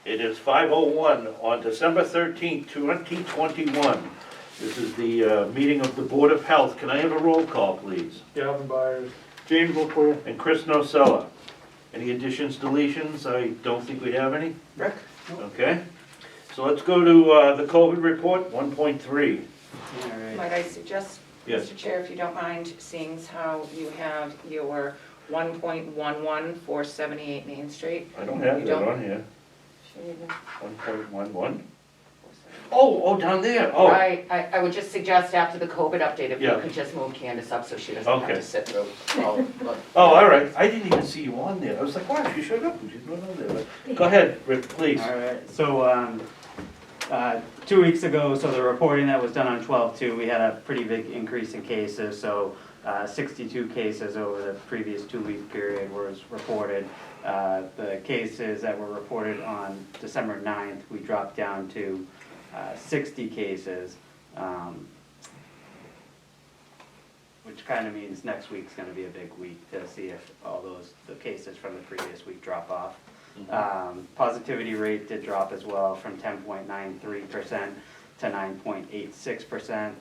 It is 5:01 on December 13th, 2021. This is the meeting of the Board of Health. Can I have a roll call, please? Gavin Byers. James O'Clair. And Chris Nocella. Any additions, deletions? I don't think we have any. Rick? Okay. So let's go to the COVID report, 1.3. All right. Might I suggest, Yes. Mr. Chair, if you don't mind, seeing as how you have your 1.11 for 78 Main Street. I don't have You that don't? on here. Should we even- 1.11. Oh, down there. Oh, Right, I would just suggest after the COVID update, if you Yeah. could just move Candace up so she doesn't have Okay. to sit through. all right. I didn't even see you on there. I was like, wow, she showed up. She's not on there. But go ahead, Rick, please. All right, so 2 weeks ago, so the reporting that was done on 12/2, we had a pretty big increase in cases, so 62 cases over the previous 2-week period was reported. The cases that were reported on December 9th, we dropped down to 60 cases, which kind of means next week's going to be a big week to see if all the cases from the previous week drop off. Positivity rate did drop as well from 10.93% to 9.86%.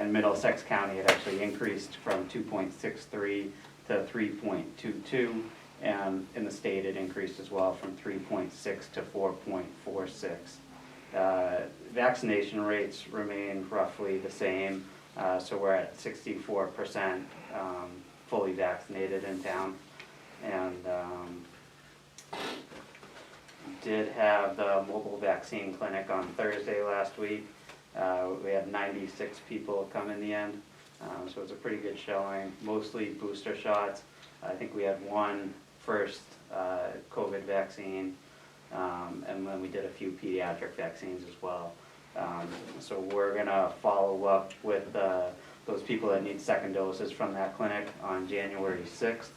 In Middlesex County, it actually increased from 2.63 to 3.22. And in the state, it increased as well from 3.6 to 4.46. Vaccination rates remain roughly the same, so we're at 64% fully vaccinated in town. And did have the mobile vaccine clinic on Thursday last week. We had 96 people come in the end, so it's a pretty good showing, mostly booster shots. I think we had one first COVID vaccine, and then we did a few pediatric vaccines as well. So we're gonna follow up with those people that need second doses from that clinic on January 6th.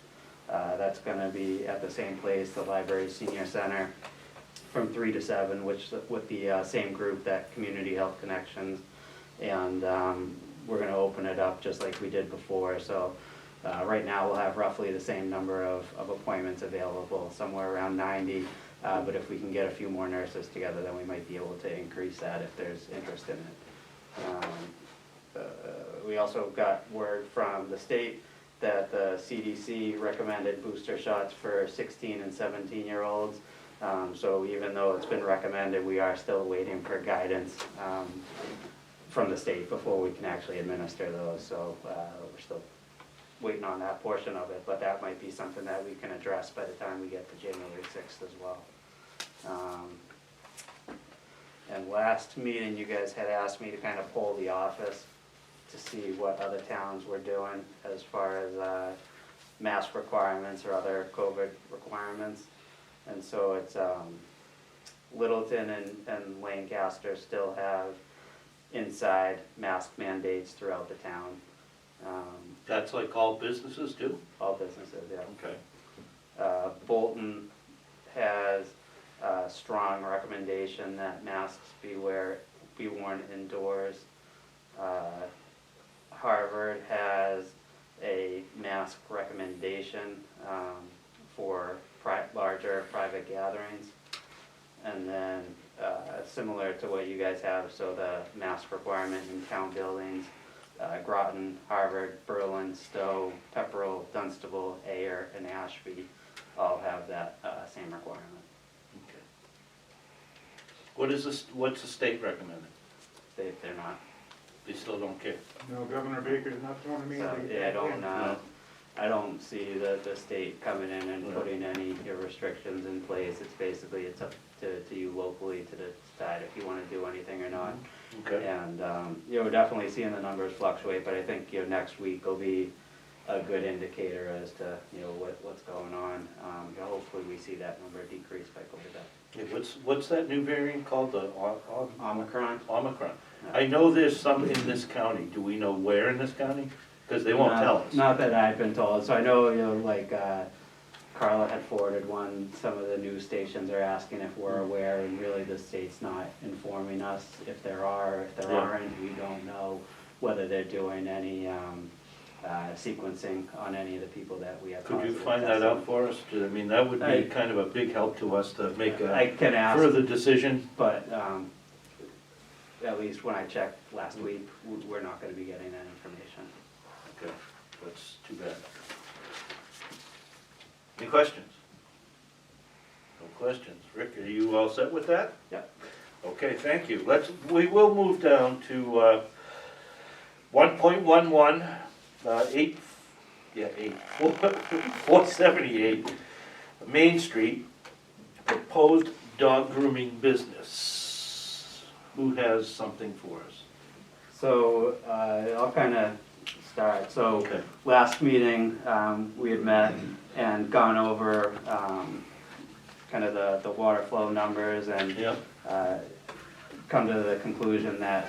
That's gonna be at the same place, the Library Senior Center, from 3 to 7, which with the same group, that Community Health Connections. And we're gonna open it up just like we did before. So right now we'll have roughly the same number of appointments available, somewhere around 90. But if we can get a few more nurses together, then we might be able to increase that if there's interest in it. We also got word from the state that the CDC recommended booster shots for 16 and 17-year-olds. So even though it's been recommended, we are still waiting for guidance from the state before we can actually administer those. So we're still waiting on that portion of it, but that might be something that we can address by the time we get to January 6th as well. And last meeting, you guys had asked me to kind of poll the office to see what other towns were doing as far as mask requirements or other COVID requirements. And so it's Littleton and Lancaster still have inside mask mandates throughout the town. That's like all businesses do? All businesses, yeah. Okay. Bolton has a strong recommendation that masks be worn indoors. Harvard has a mask recommendation for larger private gatherings. And then similar to what you guys have, so the mask requirement in town buildings, Groton, Harvard, Berlin, Stowe, Pepperell, Dunstable, Ayer, and Ashby all have that same requirement. Okay. What's the state recommending? They're not. They still don't care? No, Governor Baker's not throwing me So, anything. yeah, I don't see the state coming in and putting any restrictions in place. It's basically, it's up to you locally to decide if you want to do anything or not. Okay. And, we're definitely seeing the numbers fluctuate, but I think, next week will be a good indicator as to, what's going on. Hopefully we see that number decrease by quite a bit. Yeah, what's that new variant called? The Omicron? Omicron. I know there's some in this county. Do we know where in this county? Because they won't tell us. Not that I've been told. So I know, Carla had forwarded some of the news stations are asking if we're aware, and really the state's not informing us if there are, if there Yeah. aren't. We don't know whether they're doing any sequencing on any of the people that we have. Could you positive find that testing. out for us? I mean, that would be kind of a big help to us to make I a can ask, further decision. but at least when I checked last week, we're not gonna be getting that information. Okay, that's too bad. Any questions? No questions. Rick, are you all set with that? Yep. Okay, thank you. We will move down to 1.11, 478 Main Street, proposed dog grooming business. Who has something for us? So I'll kind of start. So Okay. last meeting, we had met and gone over kind of the water flow numbers and Yeah, come to the conclusion that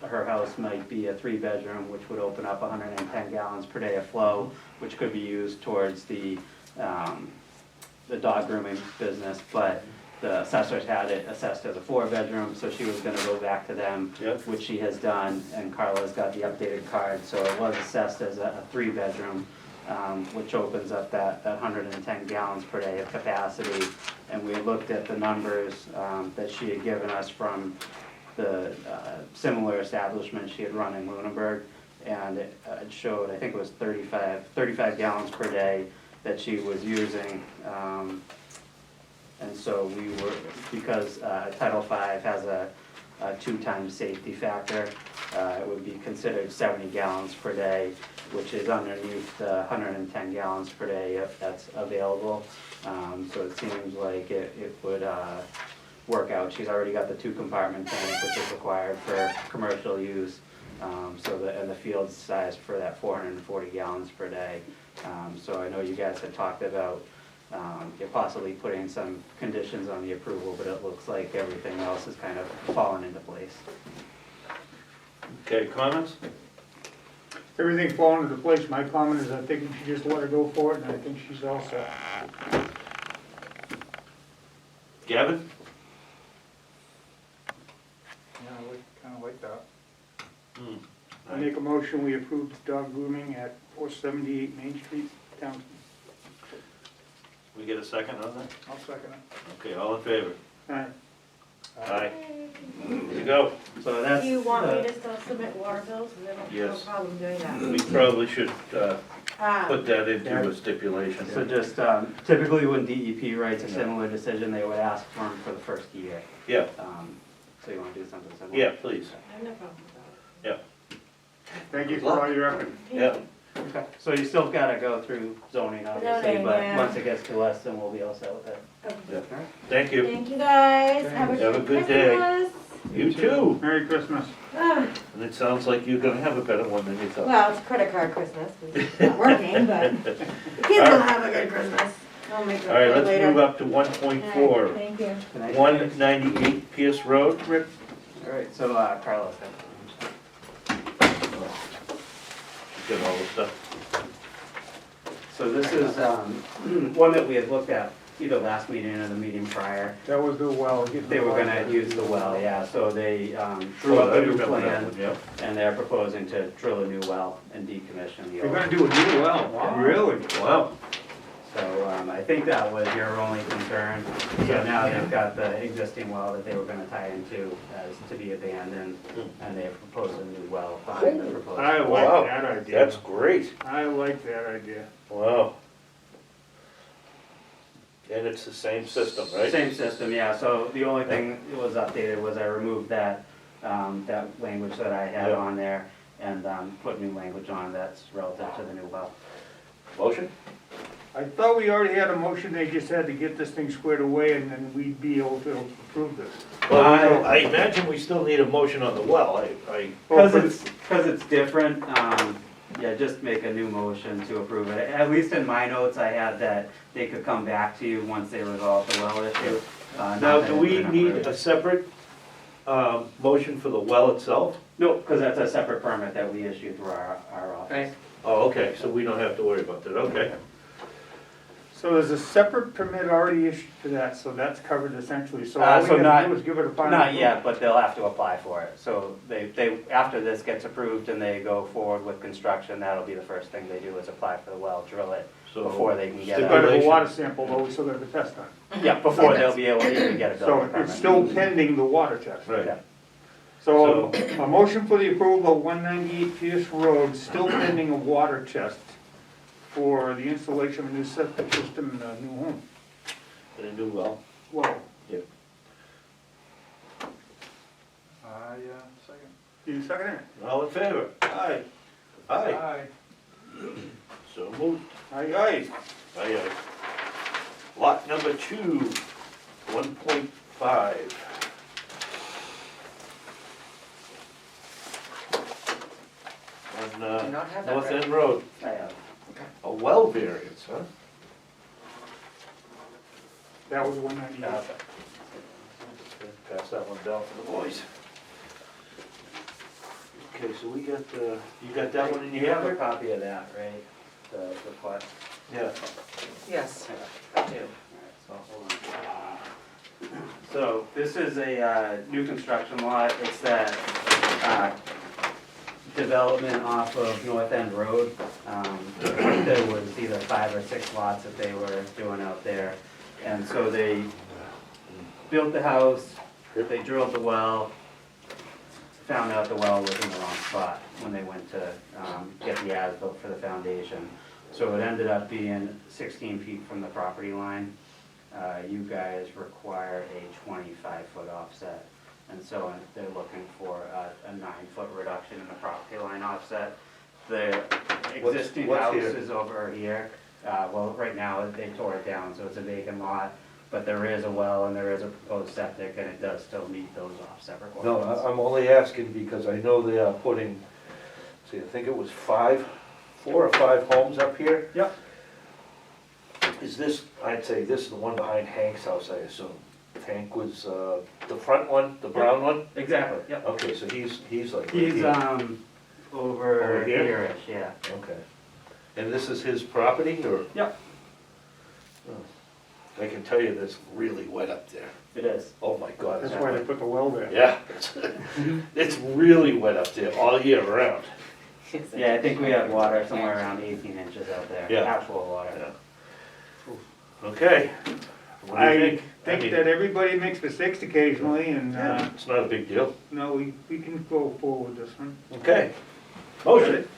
her house might be a 3-bedroom, which would open up 110 gallons per day of flow, which could be used towards the dog grooming business, but the assessors had it assessed as a 4-bedroom, so she was gonna go back to them, Yep. which she has done, and Carla's got the updated card, so it was assessed as a 3-bedroom, which opens up that 110 gallons per day of capacity. And we looked at the numbers that she had given us from the similar establishment she had run in Lunenburg, and it showed, I think it was 35 gallons per day that she was using. And so we were, because Title V has a 2-time safety factor, it would be considered 70 gallons per day, which is underneath the 110 gallons per day if that's available. So it seems like it would work out. She's already got the 2-compartment tank, which is required for commercial use. And the field size for that 440 gallons per day. So I know you guys had talked about you're possibly putting some conditions on the approval, but it looks like everything else is kind of fallen into place. okay, comments? Everything falling into place. My comment is I think we should just let her go for it, and I think she's all set. Gavin? Yeah, I kinda like that. Hmm. I make a motion, we approve dog grooming at 478 Main Street, Townsend. We get a second on that? I'll second it. Okay, all in favor? Aye. Aye. There you go. So that's. Do you want me to still submit water bills? I don't have no Yes. problem doing that. We probably should Ah, put that into a stipulation. So just typically when DEP writes a similar decision, they would ask for them for the first year. Yeah, So you want to do something similar? yeah, please. I have no problem with that. Thank you for all your effort. Yeah, Okay, so you still gotta go through zoning obviously, Zoning, but yeah. once it gets to us, then we'll be all set with it. Okay. yeah. Alright. Thank you. Thank you guys. Have Have a good day. Christmas. You too. Merry Christmas. Ah, And it sounds like you're gonna have a better one than you thought. well, it's credit card Christmas. It's not working, but the kids will have a good Christmas. I'll make All right, up for it let's later. move up to All 1.4. right, thank you. Can I- 198 Pierce Road, Rick? Alright, so Carlos. Get all the stuff. So this is one that we had looked at either last meeting or the meeting prior. That was the well. get the They were water. gonna use the well, yeah, so they drew Oh, up I a new remember that plan, one, yep. and they're proposing to drill a new well and decommission the You're old. gonna do a new well? Wow. Really? Wow. So I think that was your only concern. So now they've got the existing well that they were gonna tie into as to be abandoned, and they've proposed a new well behind the proposed. I like Wow, that idea. That's great. I like that idea. Wow. And it's the same system, right? Same system, yeah, so the only thing that was updated was I removed that language that I had Yeah. on there and put new language on that's relative to the new well. Motion? I thought we already had a motion, they just had to get this thing squared away and then we'd be able to approve this. Well, I imagine we still need a motion on the well. Because it's different, yeah, just make a new motion to approve it. At least in my notes, I had that they could come back to you once they resolve the well issue. Now, not that do it's we been need approved. a separate motion for the well itself? No, because that's a separate permit that we issue through our office. Right. Oh, okay, so we don't have to worry about that, okay. So there's a separate permit already issued for that, so that's covered essentially, so all we So gotta do is give it a final. Not yet, but they'll have to apply for it. So after this gets approved and they go forward with construction, that'll be the first thing they do is apply for the well, drill it, So before they can get They've a, got to have a water sample, though, we still got the test done. yeah, before they'll be able to even get a So building permit. it's still pending the water test. Right. Yeah. So a motion for the approval of 198 Pierce Road, still pending a water test for the installation of a new septic system in a new home. They do well. Well, Second. you second it? All in favor? Aye. Aye. Aye. So moved. Aye, aye. Aye, aye. Lot number 2, 1.5. On Do not have that North ready. End Road. I have. A well variance, huh? That was 198. Pass that one down to the boys. Okay, so we got, you got that one in You your have a hand? copy of that, right? The plot? Yeah. Yes, I do. So, hold on. So, this is a new construction lot, it's that development off of North End Road. There was either 5 or 6 lots that they were doing out there. And so they built the house, they drilled the well, found out the well was in the wrong spot when they went to get the as-built for the foundation. So it ended up being 16 feet from the property line. You guys require a 25-foot offset. And so they're looking for a 9-foot reduction in the property line offset. The existing what's house here? is over here. Well, right now, they tore it down, so it's a vacant lot. But there is a well and there is a proposed septic, and it does still meet those offset No, requirements. I'm only asking because I know they are putting, see, I think it was 4 or 5 homes up here. Yep. Is this, I'd say this is the one behind Hank's house, I assume. Hank was, the front one, the brown one? Exactly, yep. Okay, so he's like. right He's, here. over Over here? here-ish, yeah. Okay. And this is his property, or? Yep. I can tell you that's really wet up there. It is. Oh my God. That's why they put the well there. Yeah, it's really wet up there all year round. Yeah, I think we have water somewhere around 18 inches out there, Yeah. actual water. Yeah. Okay. What do you I think mean, that everybody makes mistakes occasionally, and, It's not a big deal. no, we can go forward with this one. Okay. Motion.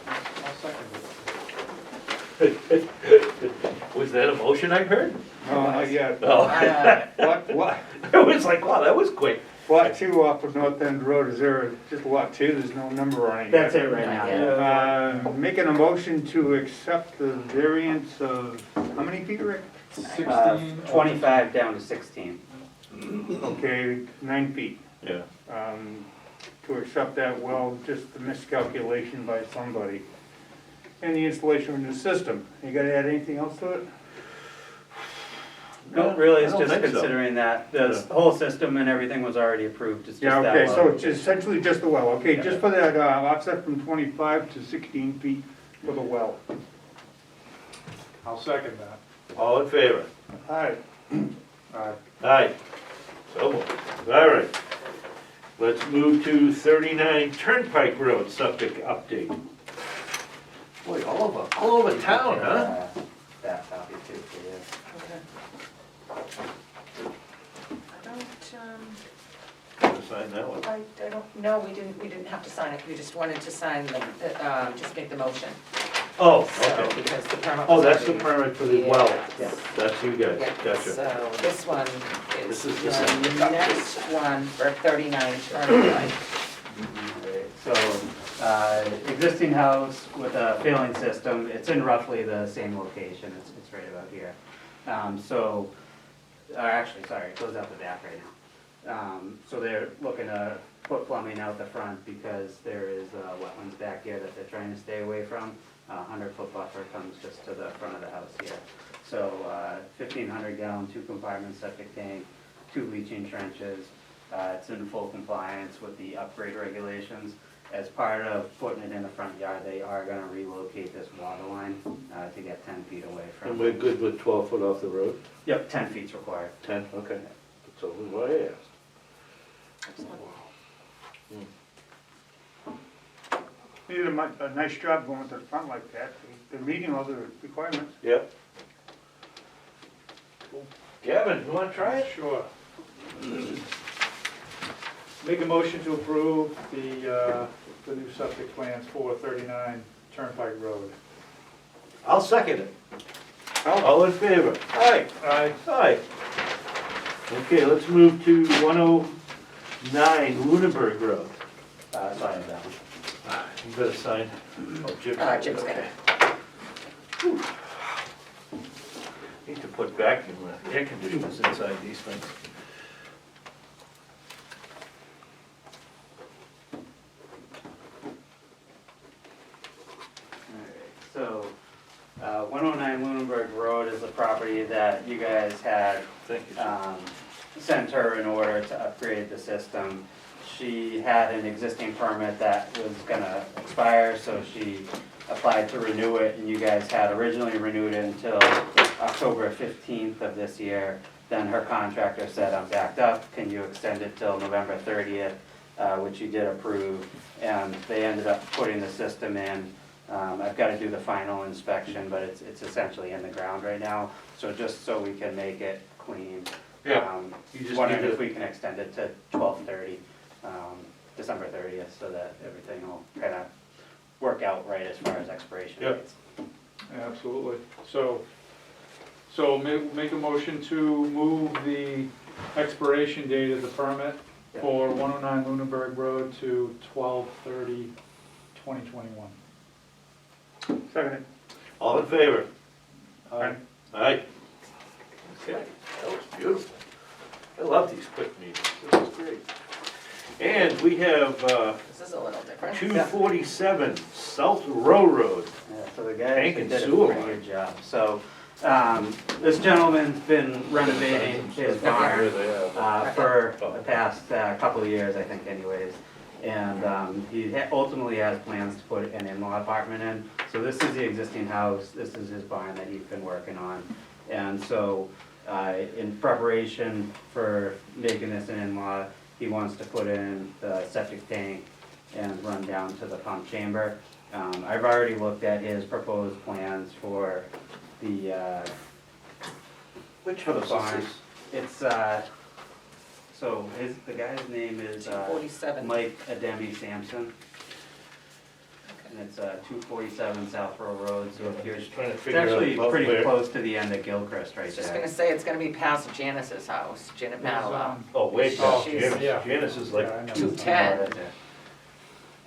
I'll second it. Was that a motion I heard? No, not yet. Oh, What, I was like, wow, that was quick. lot 2 off of North End Road, is there just lot 2, there's no number on it yet? That's it right now. Making a motion to accept the variance of, how many feet, Rick? 16. 25 down to 16. Okay, 9 feet. Yeah. To accept that well, just the miscalculation by somebody. And the installation of a new system. You gotta add anything else to it? No, really, it's I don't just think so. considering that the whole system and everything was already approved, it's just Yeah, that okay, so well. it's essentially just the well, okay, Yeah. just for that offset from 25 to 16 feet for the well. I'll second that. All in favor? Alright, Aye. So moved. All right. Let's move to 39 Turnpike Road, septic update. Boy, all over town, huh? That copy too for you. I don't, Gotta sign that one. I don't, no, we didn't have to sign it, we just wanted to sign the, just make the motion. Oh, So, okay. because the permit Oh, was that's the already- permit for the well. Yeah. That's you guys, Yeah, gotcha. so this one This is is the the septic update. next one for 39 Turnpike. So, existing house with a failing system, it's in roughly the same location, it's right about here. Actually, sorry, it goes out the back right now. So they're looking to put plumbing out the front because there is wetlands back here that they're trying to stay away from. 100-foot buffer comes just to the front of the house here. So 1,500 gallon, 2 compartment septic tank, 2 leaching trenches. It's in full compliance with the upgrade regulations. as part of putting it in the front yard, they are gonna relocate this water line, to get 10 feet away And from. we're good with 12 foot off the road? Yep, 10 feet's required. 10, okay. That's only what I asked. You did a nice job going to the front like that. They're meeting all the requirements. Yep. Gavin, you wanna try it? Sure. Make a motion to approve the new septic plans for 39 Turnpike Road. I'll second it. All in favor? Aye. Aye. Aye. Okay, let's move to 109 Lunenburg Road. Sign that one. You better sign. Oh, Jim's. Jim's got it. Whew. Need to put vacuum air conditioners inside these things. So, 109 Lunenburg Road is a property that you guys had Thank you. sent her in order to upgrade the system. She had an existing permit that was gonna expire, so she applied to renew it, and you guys had originally renewed it until October 15th of this year. Then her contractor said, I'm backed up, can you extend it till November 30th, which you did approve, and they ended up putting the system in. I've gotta do the final inspection, but it's essentially in the ground right now, so just so we can make it clean. Yeah, you just Wondering need if to- we can extend it to 12/30, December 30th, so that everything will kinda work out right as far as expiration Yep. dates. Absolutely. So make a motion to move the expiration date of the permit Yeah. for 109 Lunenburg Road to 12/30/2021. Second. All in favor? Aye. Aye. Okay, that was beautiful. I love these quick meetings, this is great. And we have This is a little different. 247 South Row Road. Yeah, so the guy Tank actually and did a sewer pretty line. good job. So, this gentleman's been renovating his barn for the past couple of years, I think anyways. And he ultimately has plans to put an in-law apartment in. So this is the existing house, this is his barn that he's been working on. And so, in preparation for making this an in-law, he wants to put in the septic tank and run down to the pump chamber. I've already looked at his proposed plans for the, Which for the house barn. is this? It's, so the guy's name is 247. Mike Ademi Sampson. And it's 247 South Row Road, so if you're, Just trying to it's figure out actually about pretty where- close to the end of Gilchrist I right was just gonna there. say, it's gonna be past Janice's house, Janet Padilla. Oh, wait, She's- Janice, yeah. Janice is Yeah, I like know. 210. Right there.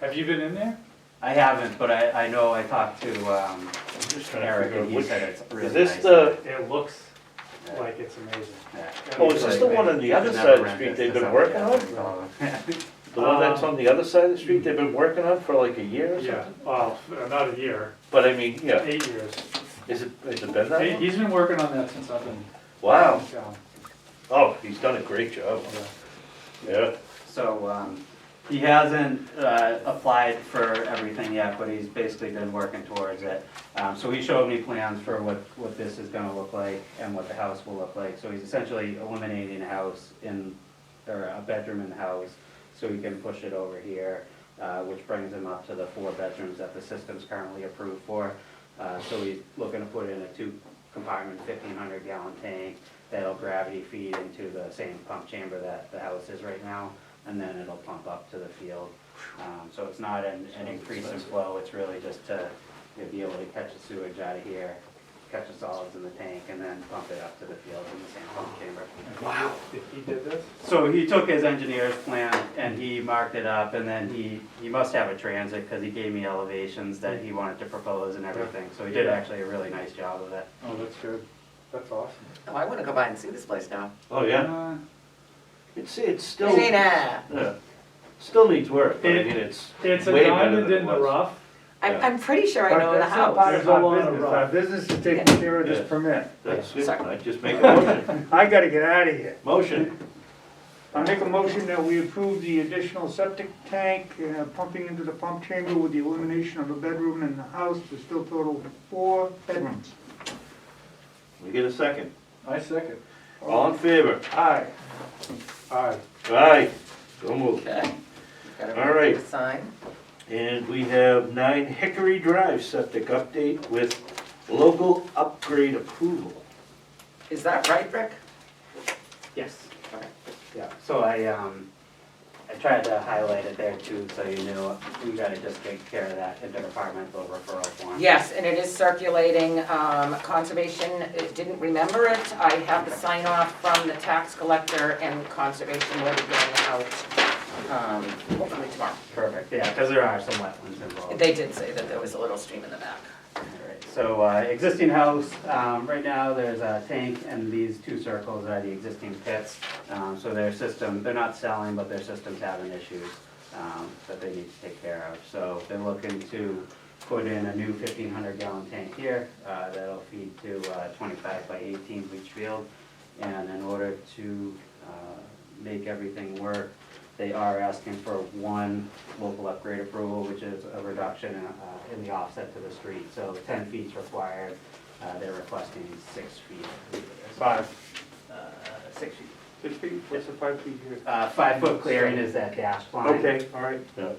Have you been in there? I haven't, but I know I talked to I'm just trying to Eric, figure out and he which. said it's really Is nice. this the, It looks Yeah. like it's amazing. Yeah. Oh, is this the one on the other side of the street they've been working on? the one that's on the other side of the street they've been working on for like a year or Yeah, something? well, not a year, But I mean, yeah, 8 years. has it been that long? He's been working on that since I've been Wow, in town. oh, he's done a great job, Yeah. yeah. So, he hasn't applied for everything yet, but he's basically been working towards it. So he showed me plans for what this is gonna look like and what the house will look like. So he's essentially eliminating a house or a bedroom in the house, so he can push it over here, which brings him up to the 4 bedrooms that the system's currently approved for. So he's looking to put in a 2-compartment, 1,500 gallon tank that'll gravity feed into the same pump chamber that the house is right now, and then it'll pump up to the field. So it's not an increase in flow, it's really just to be able to catch the sewage out of here, catch the solids in the tank, and then pump it up to the field in the same pump chamber. Wow. He did this? So he took his engineer's plan and he marked it up, and then he must have a transit, because he gave me elevations that he wanted to propose and everything. So he did actually a really nice job of it. Oh, that's good. That's awesome. Oh, I wanna go by and see this place now. Oh, yeah, it's still, Nina. yeah, still needs work, but I It- mean, it's It's a way better diamond than it in the was. rough. I'm pretty sure I know the That's not house. part There's of a our lot of business. rock. Our business is taking care of this Yeah. permit. That's it, Sorry. I just make a motion, I gotta get out of here. motion. I make a motion that we approve the additional septic tank, pumping into the pump chamber with the elimination of a bedroom in the house to still total 4 bedrooms. We get a second. I second. All in favor? Aye. Aye. Aye. So moved. Okay. Got All right. to sign. And we have 9 Hickory Drive septic update with local upgrade approval. Is that right, Rick? Yes. Yeah, so I tried to highlight it there too, so you knew, we gotta just take care of that interdepartmental referral form. Yes, and it is circulating. Conservation didn't remember it. I have the sign off from the tax collector, and Conservation will be going out hopefully tomorrow. Perfect, yeah, because there are some wetlands involved. They did say that there was a little stream in the back. Alright, so existing house, right now there's a tank and these 2 circles are the existing pits. So their system, they're not selling, but their system's having issues that they need to take care of. So they're looking to put in a new 1,500 gallon tank here that'll feed to 25 by 18 bleach field. And in order to make everything work, they are asking for 1 local upgrade approval, which is a reduction in the offset to the street. So 10 feet is required, they're requesting 6 feet. 5. 6 feet. 6 feet? What's the 5 feet here? 5 foot clearing is that dash line. Okay, all right. Yeah.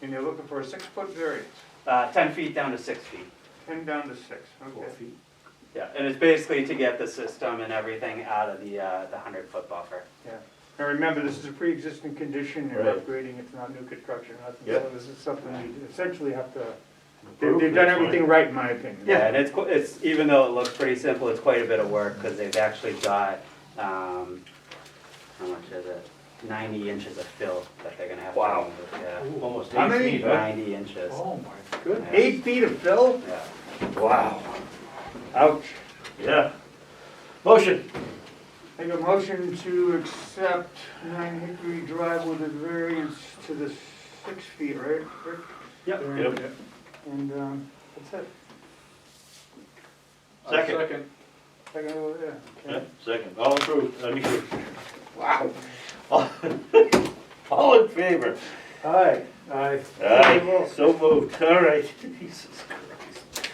And you're looking for a 6-foot variance, 10 feet down to 6 feet. 10 down to 6, 4 okay. feet. Yeah, and it's basically to get the system and everything out of the 100-foot buffer. Yeah. Now remember, this is a pre-existing condition, they're Right. upgrading, it's not new construction, nothing. Yep. So this is something we essentially have to, Approve, they've done that's fine. everything right in my opinion. Yeah, and it's even though it looks pretty simple, it's quite a bit of work because they've actually got, how much is it? 90 inches of fill that they're gonna have to Wow. remove. Yeah. Almost How 8 many? feet, huh? 90 inches. Oh, my goodness. 8 feet of fill? Yeah. Wow. Ouch. Yeah. Motion. Make a motion to accept 9 Hickory Drive with a variance to the 6 feet, right, Rick? Yep. Yep. And, that's it. Second. Second. Second over there. Yeah, Okay. second. All approved. I mean, wow. All in favor? Aye. Aye. Aye, so moved. All right. Jesus Christ.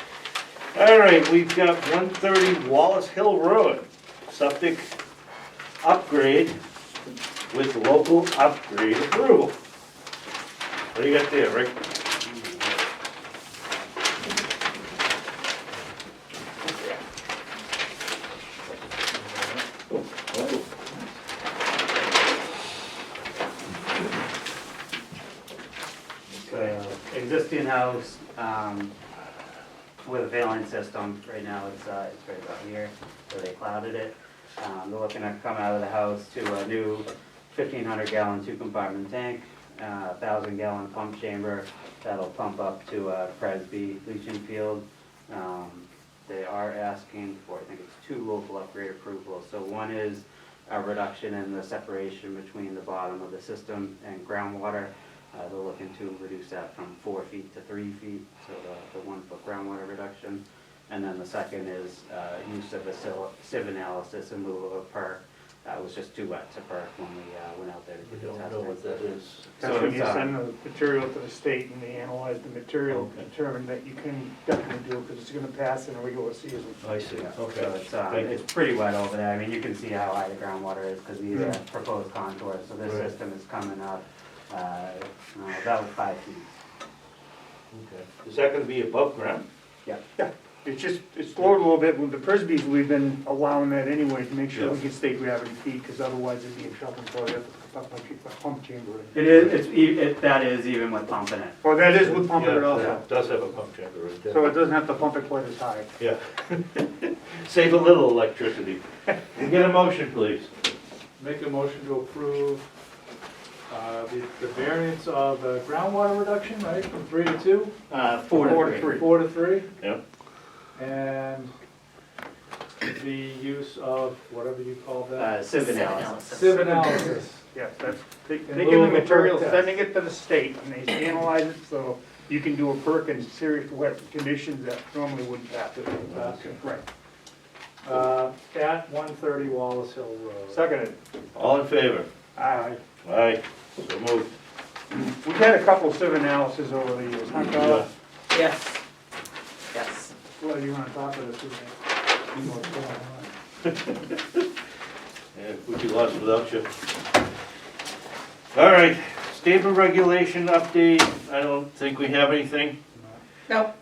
All right, we've got 130 Wallace Hill Road, septic upgrade with local upgrade approval. What do you got there, Rick? So, existing house, with a failing system, right now it's right about here, so they clouded it. They're looking to come out of the house to a new 1,500 gallon 2-compartment tank, 1,000 gallon pump chamber that'll pump up to Presby leaching field. They are asking for, I think it's 2 local upgrade approvals. So one is a reduction in the separation between the bottom of the system and groundwater. They're looking to reduce that from 4 feet to 3 feet, so the 1 foot groundwater reduction. And then the second is use of a sieve analysis in lieu of a perk. It was just too wet to perk when we went out there to We do the don't testing. know what that is. That's So when it's, you send the material to the state and they analyze the material, Okay. determine that you can definitely do it because it's gonna pass in a regular season. I see, So okay. it's, it's pretty wet over there. I mean, you can see how high the groundwater is because these are proposed contours. So this Right. system is coming up about 5 feet. Okay. Is that gonna be above ground? Yeah, it's just, it's lowered a little bit. With the Presbys, we've been allowing that anyway to make sure we Yeah. get state gravity feed because otherwise it'd be in trouble, so I have to put a pump chamber in. It is, that is even with pumping it. Well, that is with pumping it Yeah, also, it does have a pump chamber right there. so it doesn't have to pump it quite as high. Yeah. Save a little electricity. Can get a motion, please? Make a motion to approve the variance of groundwater reduction, right, from 3 to 2? 4 4 to to 3. 3. 4 to 3? Yep. And the use of, whatever you call that? Sieve analysis. Sieve analysis. Yes, that's, they In give lieu the of a material, perk test. sending it to the state and they analyze it, so you can do a perk in serious wet conditions that normally wouldn't pass. Right. At 130 Wallace Hill Road. Seconded. All in favor? Aye. Aye, so moved. We've had a couple of analysis over the years, huh, Carla? Yes. Yes. Well, you're on top of this, isn't it? Yeah, we'd be lost without you. All right, stable regulation update, I don't think we have anything. No,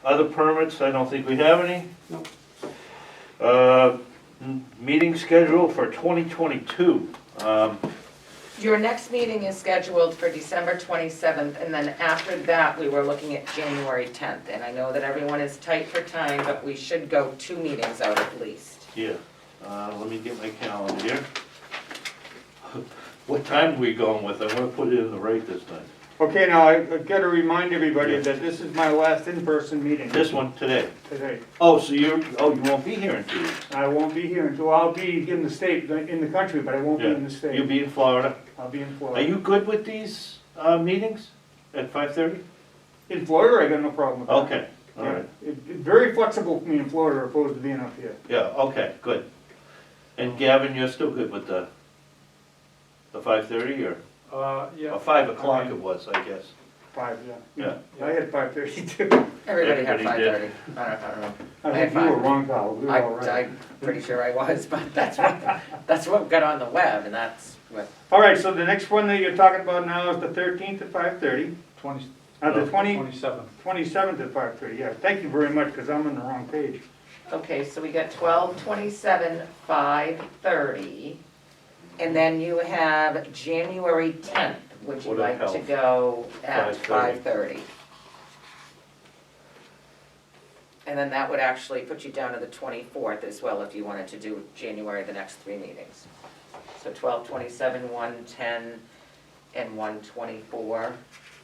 Other permits, I don't think we have any. Nope. Meeting schedule for 2022. your next meeting is scheduled for December 27th, and then after that, we were looking at January 10th. And I know that everyone is tight for time, but we should go 2 meetings out at least. Yeah, let me get my calendar here. What time are we going with? I want to put it in the right this time. Okay, now I gotta remind everybody that this is my last in-person meeting This one today. today. Oh, so you won't be here in 2 weeks? I won't be here until, I'll be in the state, in the country, but I won't be in the You'll state. be in Florida. I'll be in Are Florida. you good with these meetings at 5:30? In Florida, I got no problem with that. Okay, all right. It's very flexible for me in Florida opposed to being up here. Yeah, okay, good. And Gavin, you're still good with the 5:30 or Yeah. 5 o'clock I mean, it was, I guess. 5, Yeah. I had 5:30 too. Everybody had Everybody did. 5:30. I don't know. I I think had you were 5. wrong, Kyle, we were all right. I'm pretty sure I was, but that's what got on the web, and that's what, All right, so the next one that you're talking about now is the 13th at 5:30, 20, the 27th. 27th at 5:30, yeah, thank you very much, because I'm on the wrong page. okay, so we got 12/27, 5:30. And then you have January 10th, would you Board of like to Health. go at 5:30. 5:30? And then that would actually put you down to the 24th as well, if you wanted to do January, the next 3 meetings. So 12/27, 1/10, and 1/24.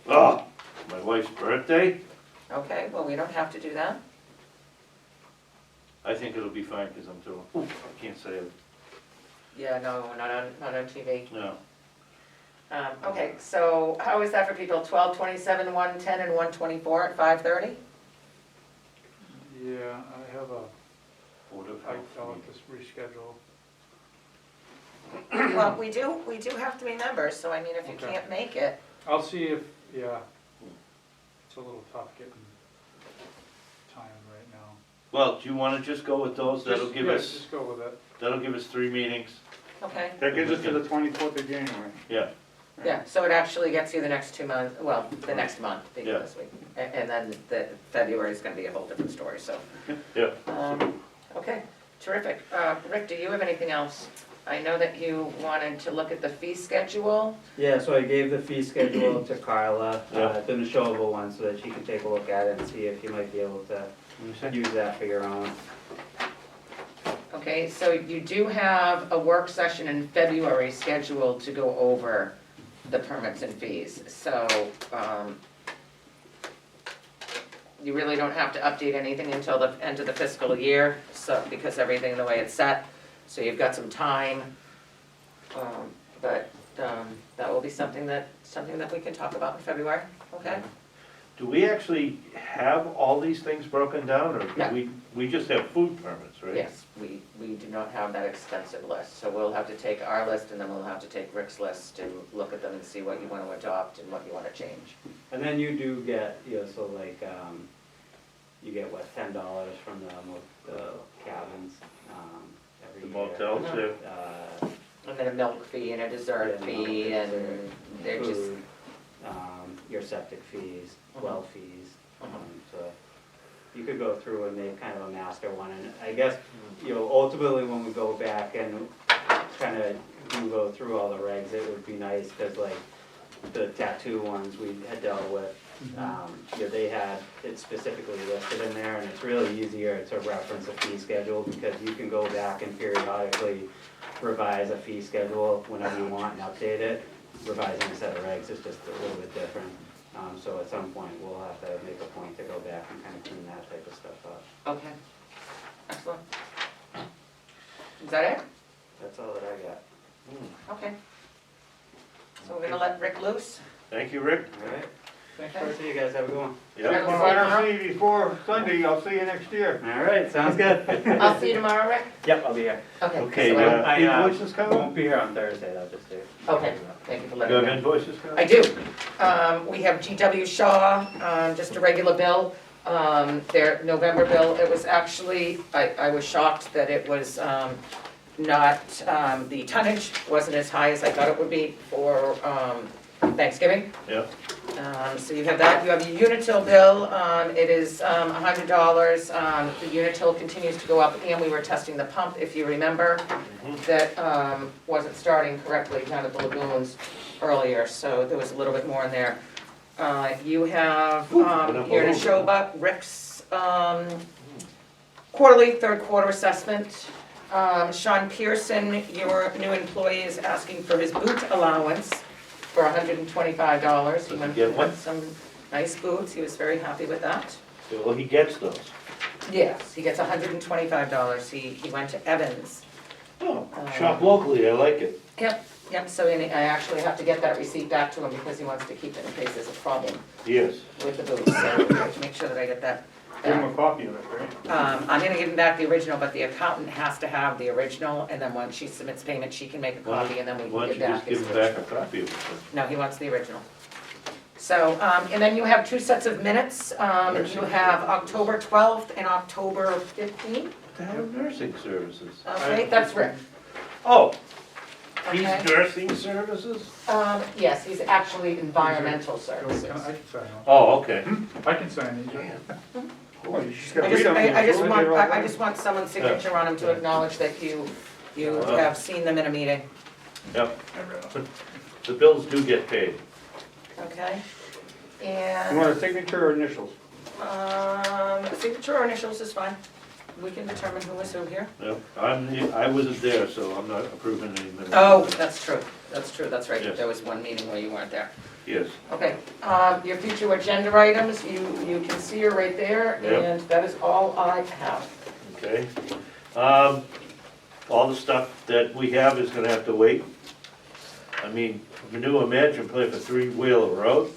Oh, my wife's birthday? Okay, well, we don't have to do that. I think it'll be fine because I'm doing, I can't say it, Yeah, no, not on TV. no. Okay, so how is that for people? 12/27, 1/10, and 1/24 at 5:30? Yeah, I have a, Board of I'll Health have to reschedule. Well, we do have 3 members, so I mean, if you Okay. can't make it, I'll see if, yeah, it's a little tough getting time right now. Well, do you want to just go with those? That'll give us, Just go with it. that'll give us 3 meetings. okay. That gives us to the 24th of January. Yeah, Yeah, so it actually gets you the next 2 months, well, the next month, being Yeah. this week. And then the February is gonna be a whole different story, so. yeah. Okay, terrific. Rick, do you have anything else? I know that you wanted to look at the fee schedule. Yeah, so I gave the fee schedule to Carla, Yeah. the showable one, so that she can take a look at it and see if you might be able to use that for your own. Okay, so you do have a work session in February scheduled to go over the permits and fees, so, you really don't have to update anything until the end of the fiscal year, so, because everything the way it's set, so you've got some time. But, that will be something that we can talk about in February, okay? Do we actually have all these things broken down, or No. do we just have food permits, right? Yes, we do not have that extensive list, so we'll have to take our list and then we'll have to take Rick's list to look at them and see what you want to adopt and what you want to change. And then you do get, so like, you get what, $10 from the cabins, every The year. motels, yeah. And then a milk fee and a dessert Yeah, fee milk, and they're just, Food, your septic fees, well fees, so you could go through and make kind of a master one, and I guess, ultimately when we go back and kind of do go through all the regs, it would be nice, cause like the tattoo ones we had dealt with, they had it specifically listed in there, and it's really easier to reference a fee schedule, because you can go back and periodically revise a fee schedule whenever you want and update it. Revising a set of regs is just a little bit different, so at some point, we'll have to make a point to go back and kind of clean that type of stuff up. okay, excellent. Is that it? That's all that I got. Okay. So we're gonna let Rick loose? Thank you, Rick. All right? Thanks for seeing you guys, have a good one. Yeah. If I don't see you before Sunday, I'll see you next year. All right, sounds good. I'll see you tomorrow, Rick? Yep, I'll be here. Okay. Okay, so I, invoices I coming? won't be here on Thursday, I'll just do. Okay, thank you for You letting have me know. invoices coming? I do. We have GW Shaw, just a regular bill. Their November bill, it was actually, I was shocked that it was not, the tonnage wasn't as high as I thought it would be for Thanksgiving. Yeah. So you have that, you have your Unitil bill, it is $100. The Unitil continues to go up, and we were testing the pump, if you remember, that wasn't starting correctly down at the lagoons earlier, so there was a little bit more in there. You have your Neshoba, Rick's quarterly, third quarter assessment. Sean Pearson, your new employee, is asking for his boot allowance for $125. He went Get and one? got some nice boots, he was very happy with that. Well, he gets those. Yes, he gets $125, he went to Evans. Oh, shop locally, I like it. Yep, so I actually have to get that receipt back to him because he wants to keep it in case there's a problem Yes. with the boots, so I have to make sure that I get that Give him back. a copy of it, right? I'm gonna give him back the original, but the accountant has to have the original, and then when she submits payment, she can make a copy, and then we Why can don't you give just back give his him back original. a copy of it? No, he wants the original. So, and then you have two sets of minutes. You have October 12th and October 15th. What the hell are nursing services? Okay, that's Rick. Oh, he's Okay. nursing services? Yes, he's actually environmental services. I can sign on. Oh, okay. I can sign these, right? Oh, you just gotta I read just, them. I just They're want, all I right. just want someone's signature on them to acknowledge that you have seen them in a meeting, Yep. The bills do get paid. okay? You And, want a signature or initials? signature or initials is fine. We can determine who is who here. Yep. I wasn't there, so I'm not approving any minutes. Oh, that's true, that's right. Yes. There was one meeting where you weren't there. Yes. Okay, your future agenda items, you can see are right there, Yep. and that is all I have. Okay. All the stuff that we have is gonna have to wait. I mean, Manure management plan for 3-Wheeler Road.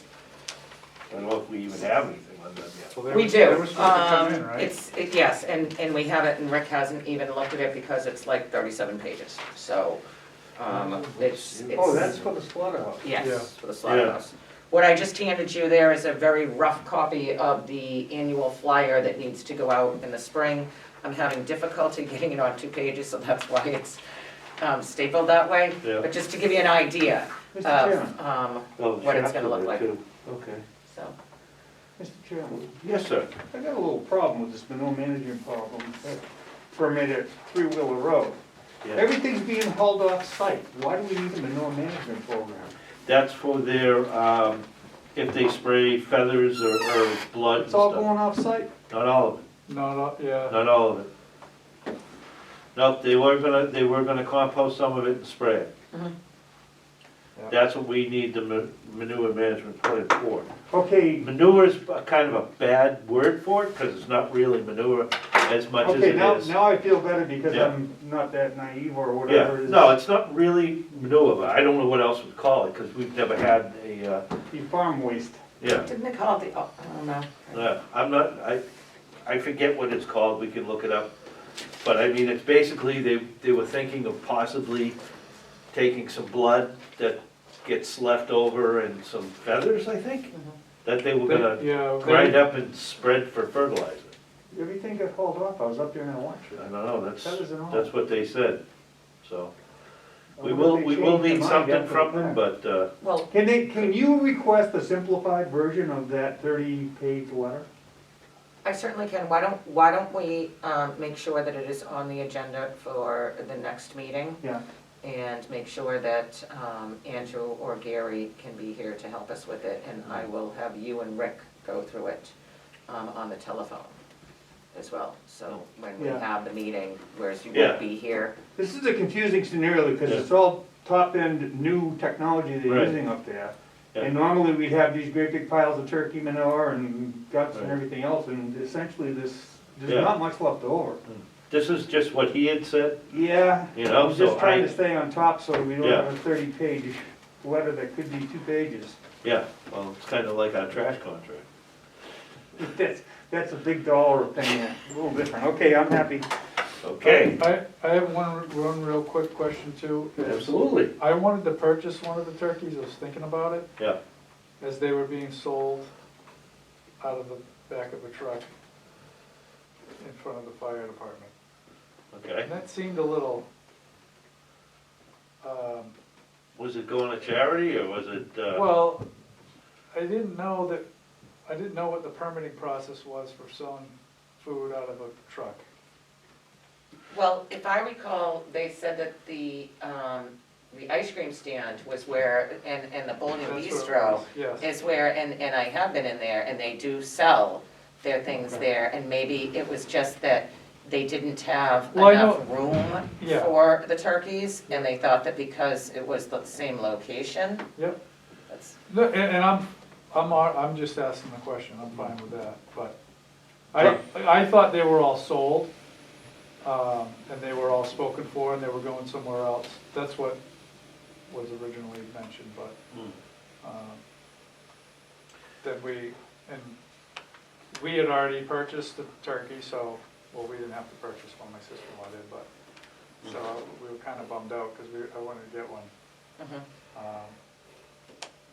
I don't know if we even have anything on that yet. Well, they We were- do. They were supposed to come in, right? Yes, and we have it, and Rick hasn't even looked at it because it's like 37 pages, so, it's. Oh, that's for the slaughterhouse. Yeah. Yes, for the slaughterhouse. What I just handed you there is a very rough copy of the annual flyer that needs to go out in the spring. I'm having difficulty getting it on 2 pages, so that's why it's stapled that way. Yeah. But just to give you an idea Mr. Chairman, of, Oh, what it's chapter gonna look there, like. too. Okay. so. Mr. Chairman, Yes, sir. I got a little problem with this manure management problem, permit at 3-Wheeler Road. Yeah. Everything's being held off-site. Why do we need a manure management program? That's for their, if they spray feathers or blood and It's all stuff. going off-site? Not all of it, Yeah, not all of it. Nope, they were gonna compost some of it and spray it. Mhm. That's what we need the manure management plan for. Okay, Manure is a kind of a bad word for it, because it's not really manure as much as okay, it now, is. now I feel better because Yeah. I'm not that naive or Yeah, whatever it is. no, it's not really manure, but I don't know what else we'd call it, because we've never had a, The farm waste. yeah. Didn't they call it the, I don't know. I'm not, I forget what it's called, we can look it up. But I mean, it's basically, they were thinking of possibly taking some blood that gets left over and some feathers, I think, that they were gonna yeah. grind up and spread for fertilizer. Everything got hauled off. I was up there and I watched I it. don't know, Feathers and all. that's what they said, so. I We wonder if will they changed need their mind something after from the them, fact. but, Well, Can you request a simplified version of that 30-page letter? I certainly can. Why don't we make sure that it is on the agenda for the next meeting? Yeah. And make sure that Andrew or Gary can be here to help us with it, and I will have you and Rick go through it on the telephone as well. So when we Yeah. have the meeting, whereas you Yeah. won't be here. This is a confusing scenario because Yeah. it's all top-end new technology they're Right. using up there. Yeah. And normally we'd have these great big piles of turkey manure and guts and Right. everything else, and essentially there's Yeah. not much left over. this is just what he had said, Yeah, you I know, was so just trying I, to stay on top so we don't Yeah. have a 30-page letter that could be 2 pages. Yeah, well, it's kind of like our trash contract. That's a big dollar thing, a little different. Okay, I'm happy. Okay, I have one real quick question too. absolutely, I wanted to purchase one of the turkeys, I was thinking about it, yeah. as they were being sold out of the back of a truck in front of the fire department. Okay, And that seemed a little, was it going to charity, or was it, well, I didn't know what the permitting process was for selling food out of a truck. Well, if I recall, they said that the ice cream stand was where, and the Bowling That's what it Bistro was, yes. is where, and I have been in there, and they do sell their things there, and maybe it was just that they didn't have Well, I enough room Yeah. for the turkeys, and they thought that because it was the same location, Yep, that's, no, and I'm just asking the question, I'm fine with that, but I thought they were all sold, and they were all spoken for, and they were going somewhere else. That's what was originally mentioned, but, then we had already purchased the turkey, so, well, we didn't have to purchase one, my sister-in-law did, but, so we were kinda bummed out, cause I wanted to get one. mhm.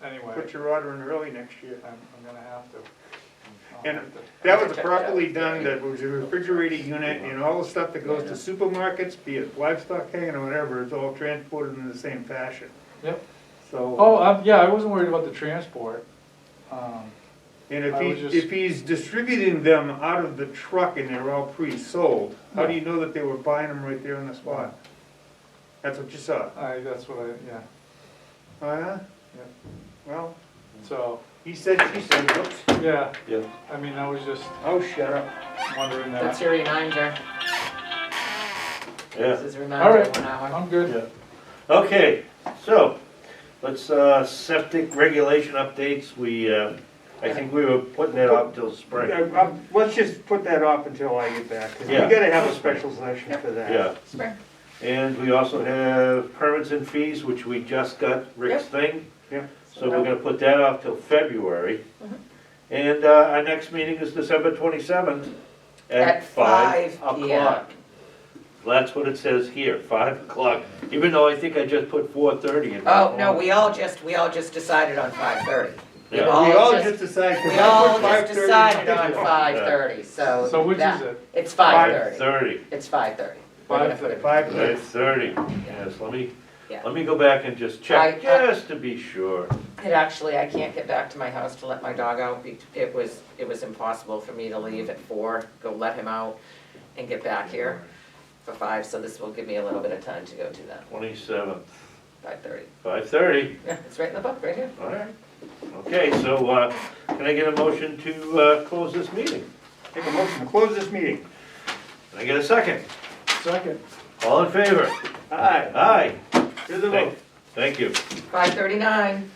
Anyway, Put your order in early next year. I'm gonna have to. I'll And have to. that was properly done, that was a refrigerated unit, and all the stuff that goes to supermarkets, be it livestock hanging or whatever, it's all transported in the same fashion. Yep. So, Oh, yeah, I wasn't worried about the transport. and if I was he, just- if he's distributing them out of the truck and they're all pre-sold, how do you know that they were buying them right there on the spot? That's what you saw? That's what yeah, Oh, yeah? Yep. Well, so, he said, she said, whoops. yeah, yeah, I mean, I was just Oh, shut up. wondering That's that. your reminder, yeah, this is a All reminder right. of 1 hour. I'm good. yeah. Okay, so, let's, septic regulation updates, I think we were putting that off till spring. Let's just put that off until I get back, because we Yeah. gotta have a special session for that. Yeah, Spring. and we also have permits and fees, which we just got Rick's thing. Yep. So we're gonna put that off till February. Mhm. And, our next meeting is December 27th at 5 p.m. o'clock. That's what it says here, 5 o'clock, even though I think I just put 4:30 in. my Oh, no, phone. we all just decided on 5:30. Yeah. We all just- just decided, because We I all put just 5:30. decided on 5:30, so. So which that- is it? It's 5:30. 5:30, It's 5:30. We're gonna put it- 5:30. 5:30, yes, Yeah. let me go back and just check, I- just to be sure. It actually, I can't get back to my house to let my dog out. It was impossible for me to leave at 4, go let him out, and get back here for 5, so this will give me a little bit of time to go do that, 27th, 5:30. 5:30, Yeah, it's right in the book, right here. all right. Okay, so, can I get a motion to, close this meeting? Take a motion to close this meeting. Can I get a second? Second. All in favor? Aye. Aye. Here's the vote. Thank you. 5:39.